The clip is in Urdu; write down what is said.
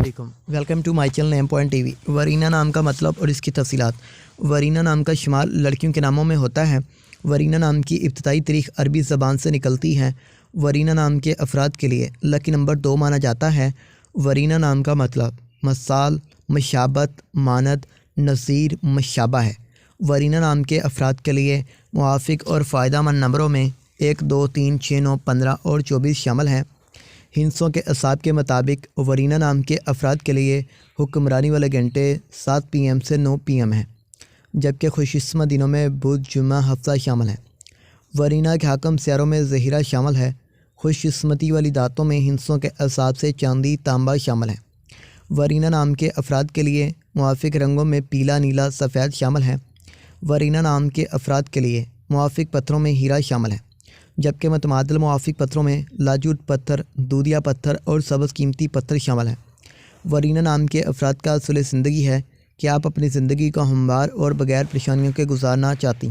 علیکم، welcome to my channel name point TV. ورینہ نام کا مطلب اور اس کی تفصیلات۔ ورینہ نام کا شمار لڑکیوں کے ناموں میں ہوتا ہے۔ ورینہ نام کی ابتدائی تاریخ عربی زبان سے نکلتی ہے۔ ورینہ نام کے افراد کے لیے لکی نمبر 2 مانا جاتا ہے۔ ورینہ نام کا مطلب مثال، مشابہت، مانند، نظیر، مشابہ ہے۔ ورینہ نام کے افراد کے لیے موافق اور فائدہ مند نمبروں میں 1، 2، 3، 6، 9، 15 اور 24 شامل ہیں۔ ہندسوں کے اعصاب کے مطابق ورینہ نام کے افراد کے لیے حکمرانی والے گھنٹے 7 PM سے 9 PM ہیں، جبکہ خوش قسمت دنوں میں بدھ، جمعہ، ہفتہ شامل ہیں۔ ورینہ کے حاکم سیاروں میں زہرہ شامل ہے۔ خوش قسمتی والی دھاتوں میں ہندسوں کے اعصاب سے چاندی، تانبا شامل ہیں۔ ورینہ نام کے افراد کے لیے موافق رنگوں میں پیلا، نیلا، سفید شامل ہیں۔ ورینہ نام کے افراد کے لیے موافق پتھروں میں ہیرا شامل ہے، جبکہ متبادل موافق پتھروں میں لاجوت پتھر، دودھیا پتھر اور سبز قیمتی پتھر شامل ہیں۔ ورینہ نام کے افراد کا اصول زندگی ہے کہ آپ اپنی زندگی کو ہموار اور بغیر پریشانیوں کے گزارنا چاہتی ہیں۔